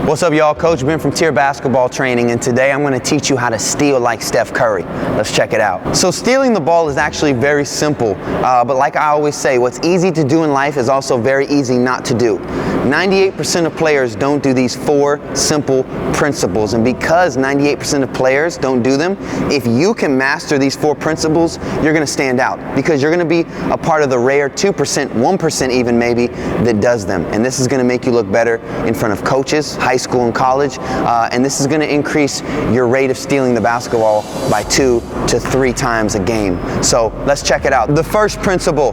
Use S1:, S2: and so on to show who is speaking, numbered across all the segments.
S1: What's up, y'all? Coach Ben from Teer basketball training, and today I'm going to teach you how to steal like Steph Curry. Let's check it out. So stealing the ball is actually very simple, but like I always say, what's easy to do in life is also very easy not to do. 98% of players don't do these 4 simple principles, and because 98% of players don't do them, if you can master these 4 principles, you're going to stand out because you're going to be a part of the rare 2%, 1% even maybe, that does them. And this is going to make you look better in front of coaches, high school and college, and this is going to increase your rate of stealing the basketball by 2 to 3 times a game. So let's check it out. The first principle,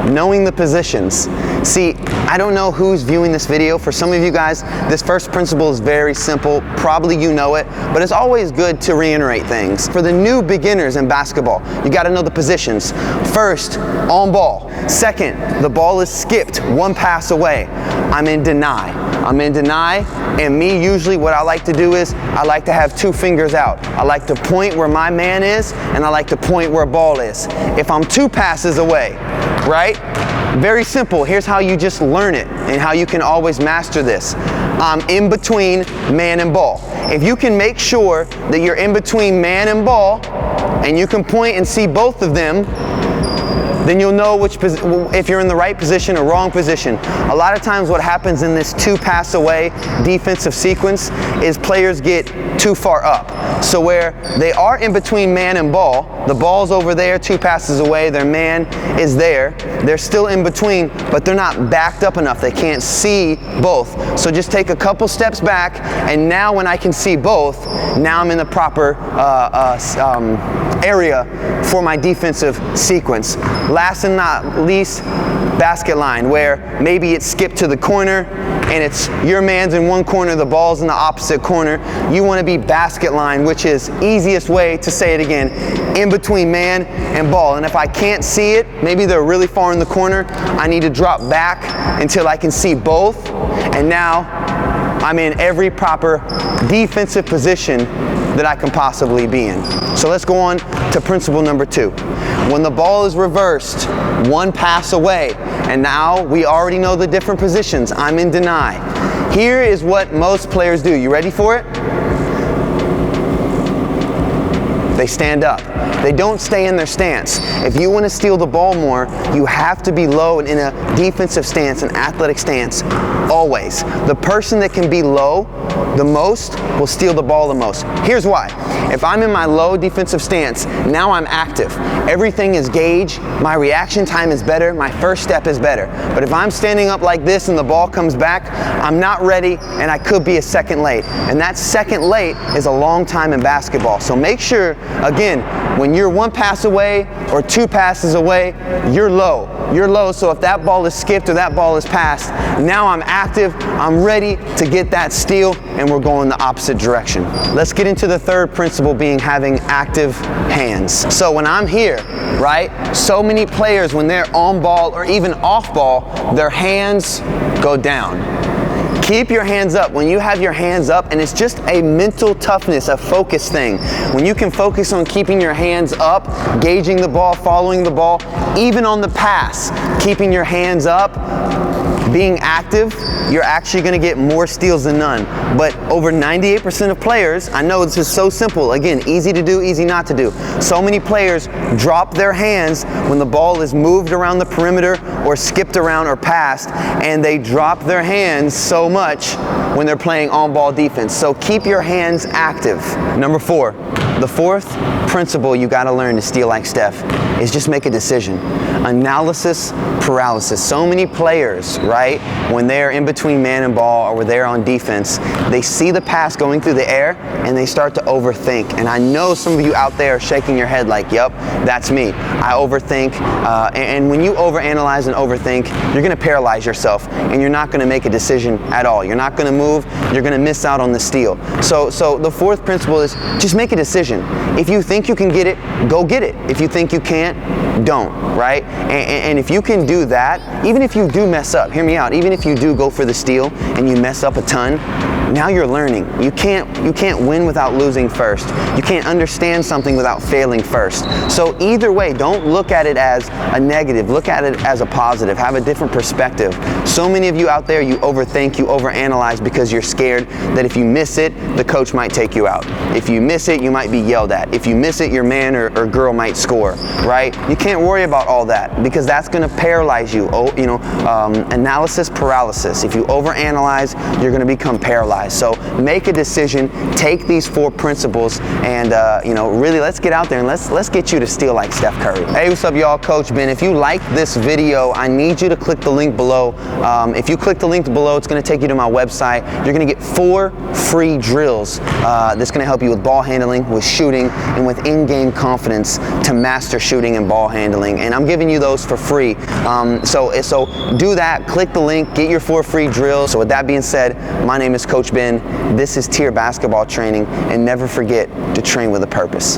S1: knowing the positions. See, I don't know who's viewing this video. For some of you guys, this first principle is very simple. Probably you know it, but it's always good to reiterate things. For the new beginners in basketball, you got to know the positions. First, on ball. Second, the ball is skipped 1 pass away. I'm in deny. And me, usually what I like to do is I like to have 2 fingers out. I like to point where my man is, and I like to point where ball is. If I'm 2 passes away, right? Very simple. Here's how you just learn it and how you can always master this. I'm in between man and ball. If you can make sure that you're in between man and ball and you can point and see both of them, then you'll know if you're in the right position or wrong position. A lot of times what happens in this 2 pass away defensive sequence is players get too far up. So where they are in between man and ball, the ball's over there 2 passes away, their man is there, they're still in between, but they're not backed up enough. They can't see both. So just take a couple steps back, and now when I can see both, now I'm in the proper area for my defensive sequence. Last and not least, basket line, where maybe it's skipped to the corner and it's your man's in one corner, the ball's in the opposite corner. You want to be basket line, which is easiest way to say it again, in between man and ball. And if I can't see it, maybe they're really far in the corner, I need to drop back until I can see both, and now I'm in every proper defensive position that I can possibly be in. So let's go on to principle number 2. When the ball is reversed 1 pass away, and now we already know the different positions, I'm in deny. Here is what most players do. You ready for it? They stand up. They don't stay in their stance. If you want to steal the ball more, you have to be low and in a defensive stance, an athletic stance, always. The person that can be low the most will steal the ball the most. Here's why. If I'm in my low defensive stance, now I'm active. Everything is gauged. My reaction time is better. My first step is better. But if I'm standing up like this and the ball comes back, I'm not ready and I could be a second late. And that second late is a long time in basketball. So make sure, again, when you're 1 pass away or 2 passes away, you're low. You're low, so if that ball is skipped or that ball is passed, now I'm active, I'm ready to get that steal, and we're going the opposite direction. Let's get into the third principle, being having active hands. So when I'm here, right, so many players, when they're on ball or even off ball, their hands go down. Keep your hands up. When you have your hands up, and it's just a mental toughness, a focus thing. When you can focus on keeping your hands up, gauging the ball, following the ball, even on the pass, keeping your hands up, being active, you're actually going to get more steals than none. But over 98% of players, I know this is so simple, again, easy to do, easy not to do. So many players drop their hands when the ball is moved around the perimeter or skipped around or passed, and they drop their hands so much when they're playing on-ball defense. So keep your hands active. Number 4, the fourth principle you got to learn to steal like Steph is just make a decision. Analysis paralysis. So many players, right, when they're in between man and ball or when they're on defense, they see the pass going through the air and they start to overthink. And I know some of you out there are shaking your head like, yep, that's me. I overthink. And when you overanalyze and overthink, you're going to paralyze yourself and you're not going to make a decision at all. You're not going to move. You're going to miss out on the steal. So the fourth principle is just make a decision. If you think you can get it, go get it. If you think you can't, don't, right? And if you can do that, even if you do mess up, hear me out, even if you do go for the steal and you mess up a ton, now you're learning. You can't win without losing first. You can't understand something without failing first. So either way, don't look at it as a negative. Look at it as a positive. Have a different perspective. So many of you out there, you overthink, you overanalyze because you're scared that if you miss it, the coach might take you out. If you miss it, you might be yelled at. If you miss it, your man or girl might score, right? You can't worry about all that because that's going to paralyze you. Analysis paralysis. If you overanalyze, you're going to become paralyzed. So make a decision, take these 4 principles, and really let's get out there and let's get you to steal like Steph Curry. Hey, what's up, y'all? Coach Ben. If you like this video, I need you to click the link below. If you click the link below, it's going to take you to my website. You're going to get 4 free drills that's going to help you with ball handling, with shooting, and with in-game confidence to master shooting and ball handling. And I'm giving you those for free. So do that. Click the link. Get your 4 free drills. So with that being said, my name is Coach Ben. This is Teer Basketball Training, and never forget to train with a purpose.